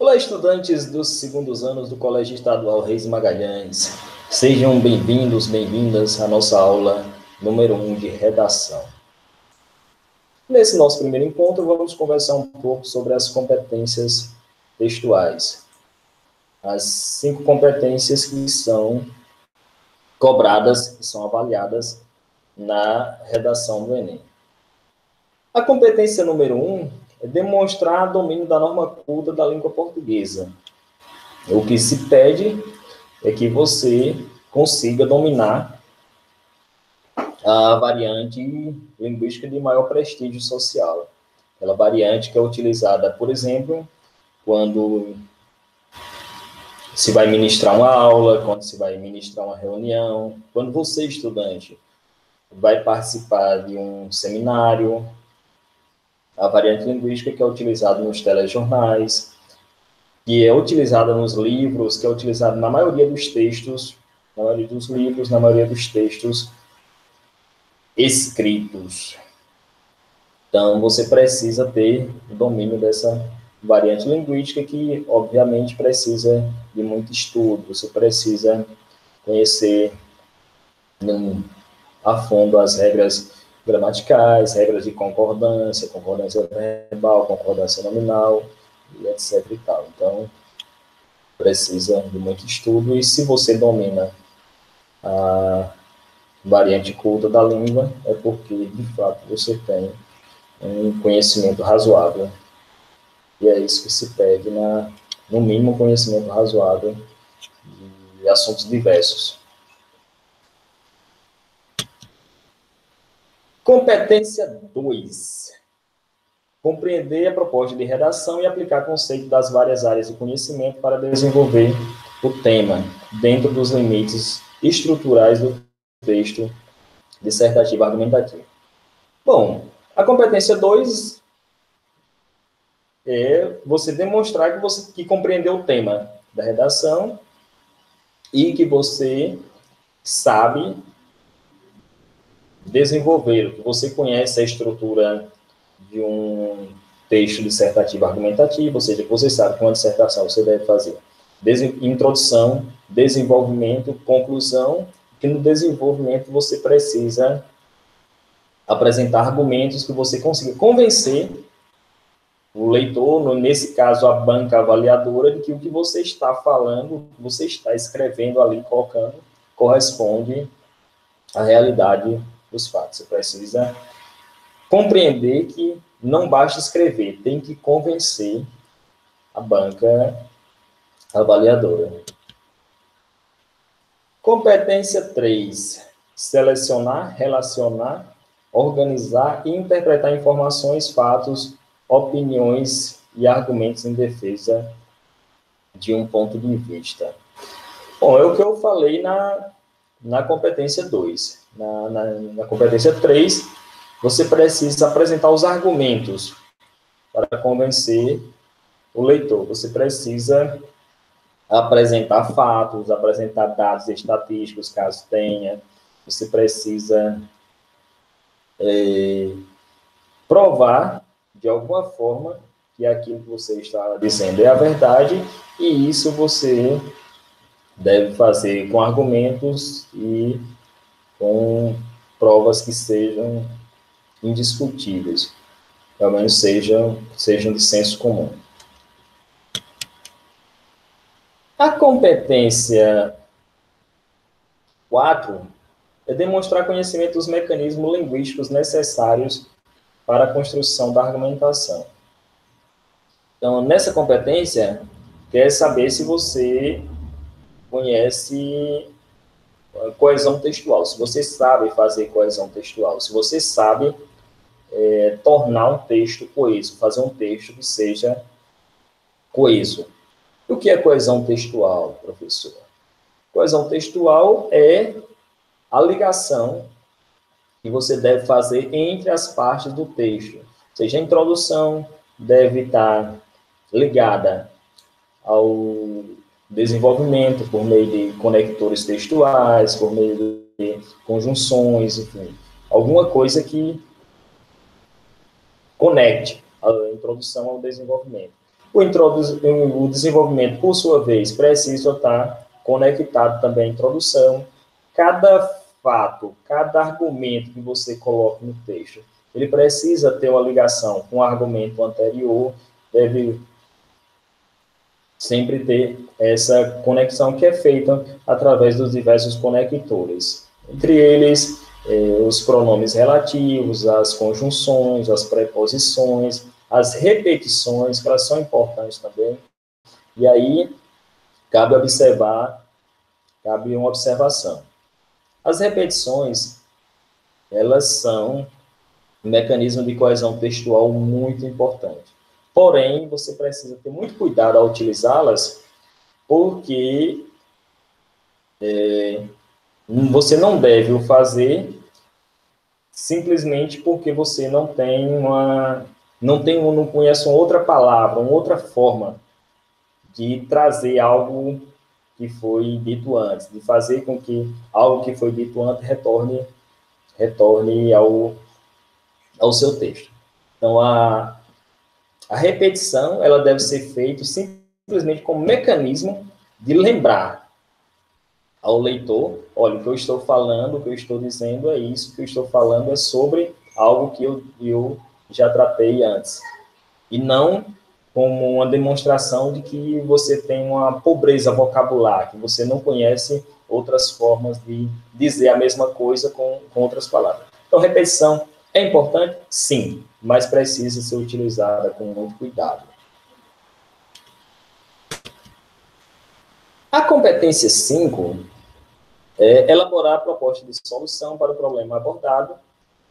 Olá, estudantes dos segundos anos do Colégio Estadual Reis Magalhães. Sejam bem-vindos, bem-vindas à nossa aula número 1 de redação. Nesse nosso primeiro encontro, vamos conversar um pouco sobre as competências textuais. As 5 competências que são cobradas, que são avaliadas na redação do Enem. A competência número 1 é demonstrar domínio da norma culta da língua portuguesa. O que se pede é que você consiga dominar a variante linguística de maior prestígio social. Aquela variante que é utilizada, por exemplo, quando se vai ministrar uma aula, quando se vai ministrar uma reunião, quando você, estudante, vai participar de um seminário, a variante linguística que é utilizada nos telejornais, que é utilizada nos livros, que é utilizada na maioria dos textos, na maioria dos livros, na maioria dos textos escritos. Então, você precisa ter o domínio dessa variante linguística que, obviamente, precisa de muito estudo. Você precisa conhecer a fundo as regras gramaticais, regras de concordância, concordância verbal, concordância nominal, e etc. e tal. Então, precisa de muito estudo, e se você domina a variante culta da língua, é porque, de fato, você tem um conhecimento razoável. E é isso que se pede, no mínimo, conhecimento razoável de assuntos diversos. Competência 2. Compreender a proposta de redação e aplicar conceito das várias áreas de conhecimento para desenvolver o tema, dentro dos limites estruturais do texto dissertativo argumentativo. Bom, a competência 2 é você demonstrar que você compreendeu o tema da redação e que você sabe desenvolver, que você conhece a estrutura de um texto dissertativo argumentativo, ou seja, que você sabe que uma dissertação você deve fazer introdução, desenvolvimento, conclusão, que no desenvolvimento você precisa apresentar argumentos que você consiga convencer o leitor, nesse caso a banca avaliadora, de que o que você está falando, o que você está escrevendo ali, colocando, corresponde à realidade dos fatos. Você precisa compreender que não basta escrever, tem que convencer a banca avaliadora. Competência 3. Selecionar, relacionar, organizar e interpretar informações, fatos, opiniões e argumentos em defesa de um ponto de vista. Bom, é o que eu falei na competência 2. Na competência 3, você precisa apresentar os argumentos para convencer o leitor. Você precisa apresentar fatos, apresentar dados estatísticos, caso tenha. Você precisa provar, de alguma forma, que aquilo que você está dizendo é a verdade, e isso você deve fazer com argumentos e com provas que sejam indiscutíveis, pelo menos sejam de senso comum. A competência 4 é demonstrar conhecimento dos mecanismos linguísticos necessários para a construção da argumentação. Então, nessa competência, quer saber se você conhece coesão textual, se você sabe fazer coesão textual, se você sabe tornar um texto coeso, fazer um texto que seja coeso. O que é coesão textual, professor? Coesão textual é a ligação que você deve fazer entre as partes do texto. Ou seja, a introdução deve estar ligada ao desenvolvimento por meio de conectores textuais, por meio de conjunções, enfim, alguma coisa que conecte a introdução ao desenvolvimento. O desenvolvimento, por sua vez, precisa estar conectado também à introdução. Cada fato, cada argumento que você coloca no texto, ele precisa ter uma ligação com o argumento anterior, deve sempre ter essa conexão que é feita através dos diversos conectores. Entre eles, os pronomes relativos, as conjunções, as preposições, as repetições, que elas são importantes também. E aí, cabe uma observação. As repetições, elas são um mecanismo de coesão textual muito importante. Porém, você precisa ter muito cuidado ao utilizá-las, porque você não deve o fazer simplesmente porque você não conhece uma outra palavra, uma outra forma de trazer algo que foi dito antes, de fazer com que algo que foi dito antes retorne ao seu texto. Então, a repetição, ela deve ser feita simplesmente como mecanismo de lembrar ao leitor, olha, o que eu estou falando, o que eu estou dizendo é isso, o que eu estou falando é sobre algo que eu já tratei antes. E não como uma demonstração de que você tem uma pobreza vocabular, que você não conhece outras formas de dizer a mesma coisa com outras palavras. Então, repetição é importante? Sim, mas precisa ser utilizada com muito cuidado. A competência 5 é elaborar a proposta de solução para o problema abordado,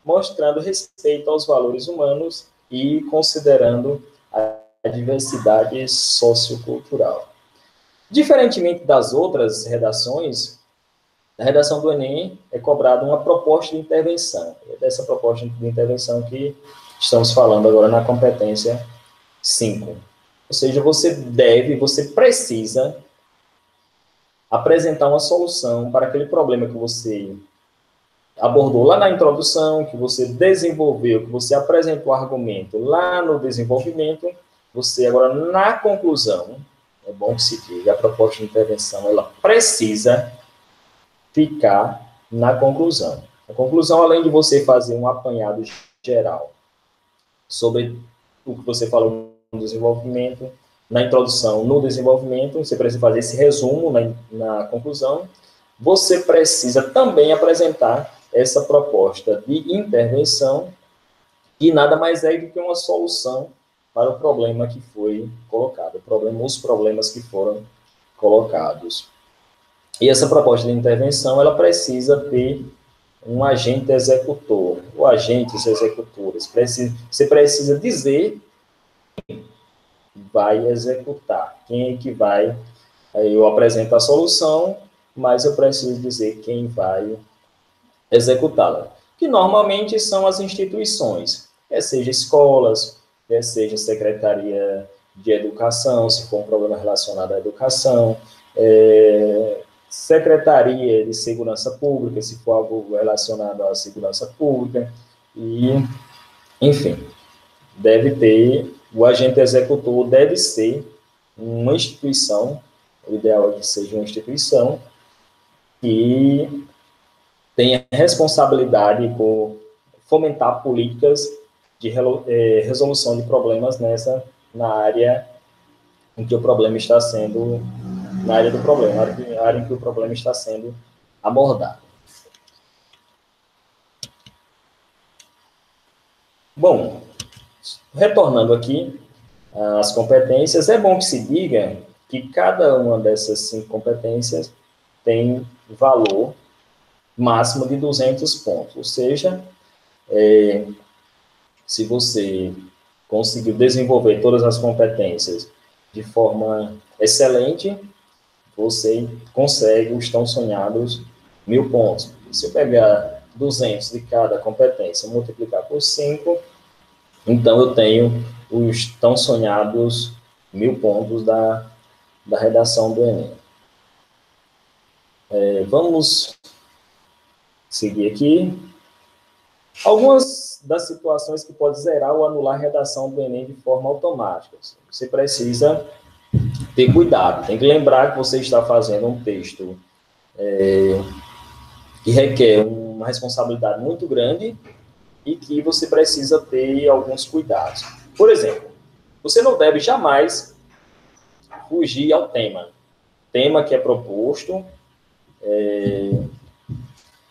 mostrando respeito aos valores humanos e considerando a diversidade sociocultural. Diferentemente das outras redações, na redação do Enem é cobrada uma proposta de intervenção. É dessa proposta de intervenção que estamos falando agora na competência 5. Ou seja, você precisa apresentar uma solução para aquele problema que você abordou lá na introdução, que você desenvolveu, que você apresentou o argumento lá no desenvolvimento, você agora na conclusão, é bom que se diga, a proposta de intervenção, ela precisa ficar na conclusão. A conclusão, além de você fazer um apanhado geral sobre o que você falou no desenvolvimento, na introdução, no desenvolvimento, você precisa fazer esse resumo na conclusão, você precisa também apresentar essa proposta de intervenção, que nada mais é do que uma solução para o problema que foi colocado, os problemas que foram colocados. E essa proposta de intervenção, ela precisa ter um agente executor, ou agentes executores. Você precisa dizer quem vai executar, quem é que vai. Eu apresento a solução, mas eu preciso dizer quem vai executá-la, que normalmente são as instituições, quer seja escolas, quer seja secretaria de educação, se for um problema relacionado à educação, secretaria de segurança pública, se for algo relacionado à segurança pública, e, enfim, o agente executor deve ser uma instituição, o ideal é que seja uma instituição, que tenha responsabilidade por fomentar políticas de resolução de problemas na área em que o problema está sendo, na área do problema, na área em que o problema está sendo abordado. Bom, retornando aqui às competências, é bom que se diga que cada uma dessas 5 competências tem valor máximo de 200 pontos, ou seja, se você conseguiu desenvolver todas as competências de forma excelente, você consegue os tão sonhados 1000 pontos. Se eu pegar 200 de cada competência, multiplicar por 5, então eu tenho os tão sonhados 1000 pontos da redação do Enem. Vamos seguir aqui. Algumas das situações que pode zerar ou anular a redação do Enem de forma automática. Você precisa ter cuidado. Tem que lembrar que você está fazendo um texto que requer uma responsabilidade muito grande e que você precisa ter alguns cuidados. Por exemplo, você não deve jamais fugir ao tema. O tema que é proposto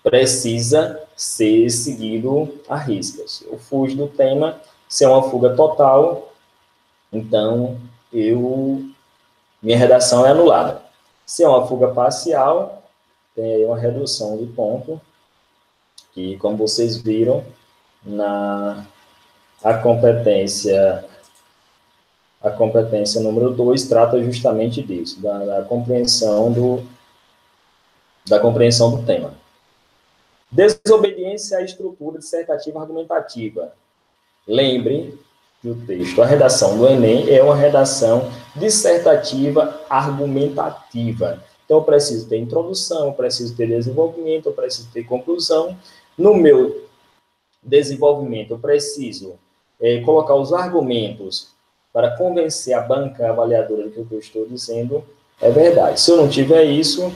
precisa ser seguido à risca. Se eu fujo do tema, se é uma fuga total, então minha redação é anulada. Se é uma fuga parcial, tem uma redução de ponto, que, como vocês viram, a competência número 2 trata justamente disso, da compreensão do tema. Desobediência à estrutura dissertativa argumentativa. Lembre que o texto, a redação do Enem é uma redação dissertativa argumentativa. Então, eu preciso ter introdução, eu preciso ter desenvolvimento, eu preciso ter conclusão. No meu desenvolvimento, eu preciso colocar os argumentos para convencer a banca avaliadora de que o que eu estou dizendo é verdade. Se eu não tiver isso,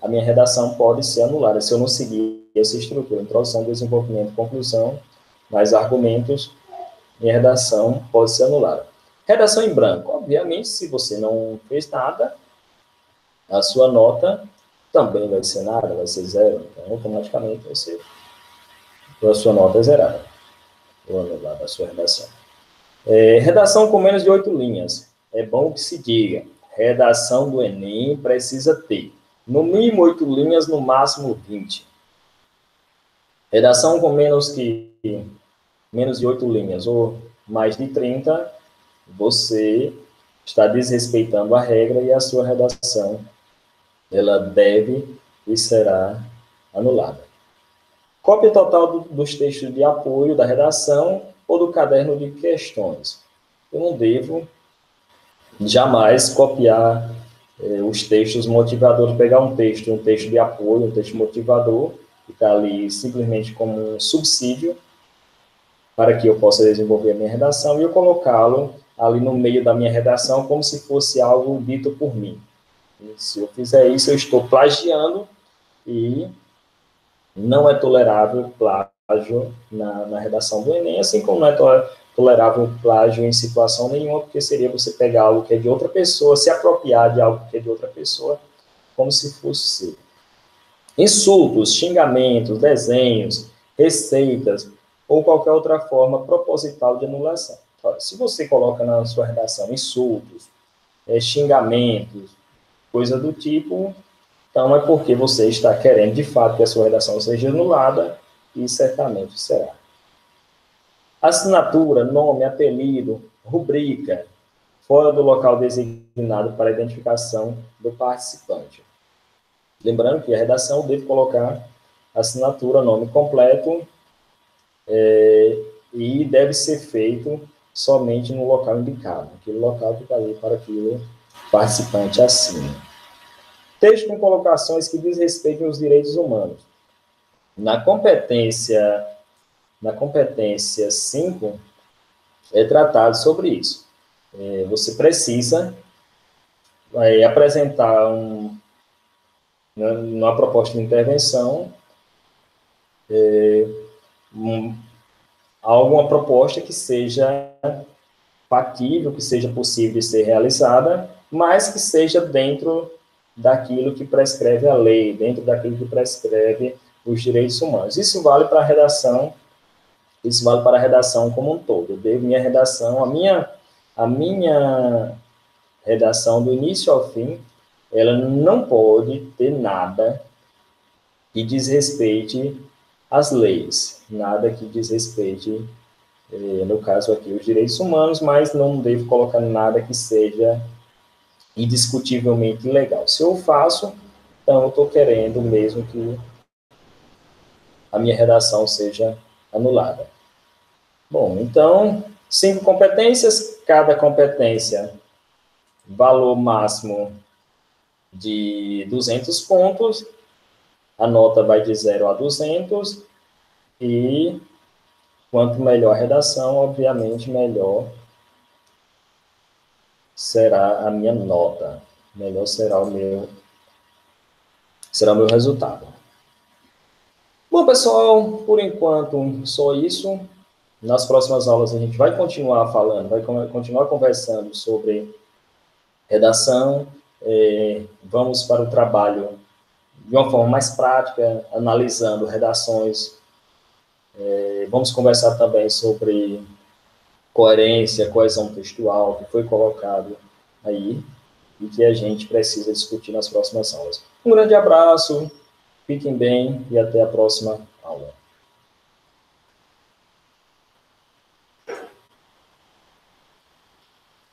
a minha redação pode ser anulada. Se eu não seguir essa estrutura, introdução, desenvolvimento, conclusão, mais argumentos, minha redação pode ser anulada. Redação em branco. Obviamente, se você não fez nada, a sua nota também vai ser nada, vai ser zero. Então, automaticamente, a sua nota é zerada. Ou anulada a sua redação. Redação com menos de 8 linhas. É bom que se diga. Redação do Enem precisa ter no mínimo 8 linhas, no máximo 20. Redação com menos de 8 linhas ou mais de 30, você está desrespeitando a regra e a sua redação ela deve e será anulada. Cópia total dos textos de apoio da redação ou do caderno de questões. Eu não devo jamais copiar os textos motivadores, pegar um texto de apoio, um texto motivador, que está ali simplesmente como um subsídio para que eu possa desenvolver a minha redação, e eu colocá-lo ali no meio da minha redação como se fosse algo dito por mim. E se eu fizer isso, eu estou plagiando e não é tolerável plágio na redação do Enem, assim como não é tolerável plágio em situação nenhuma, porque seria você pegar algo que é de outra pessoa, se apropriar de algo que é de outra pessoa, como se fosse seu. Insultos, xingamentos, desenhos, receitas, ou qualquer outra forma proposital de anulação. Se você coloca na sua redação insultos, xingamentos, coisa do tipo, então é porque você está querendo, de fato, que a sua redação seja anulada, e certamente será. Assinatura, nome, apelido, rubrica, fora do local designado para identificação do participante. Lembrando que a redação deve colocar assinatura, nome completo, e deve ser feito somente no local indicado, aquele local que está ali para que o participante assine. Texto com colocações que desrespeitem os direitos humanos. Na competência 5, é tratado sobre isso. Você precisa apresentar uma proposta de intervenção, alguma proposta que seja factível, que seja possível de ser realizada, mas que seja dentro daquilo que prescreve a lei, dentro daquilo que prescreve os direitos humanos. Isso vale para a redação como um todo. Minha redação, a minha redação do início ao fim, ela não pode ter nada que desrespeite as leis, nada que desrespeite, no caso aqui, os direitos humanos, mas não devo colocar nada que seja indiscutivelmente ilegal. Se eu faço, então eu estou querendo mesmo que a minha redação seja anulada. Bom, então, 5 competências, cada competência, valor máximo de 200 pontos, A nota vai de 0 a 200 e quanto melhor a redação, obviamente, melhor será a minha nota, melhor será o meu resultado. Bom, pessoal, por enquanto, só isso. Nas próximas aulas a gente vai continuar falando, vai continuar conversando sobre redação. Vamos para o trabalho de uma forma mais prática, analisando redações. Vamos conversar também sobre coerência, coesão textual, que foi colocado aí, e que a gente precisa discutir nas próximas aulas. Um grande abraço, fiquem bem e até a próxima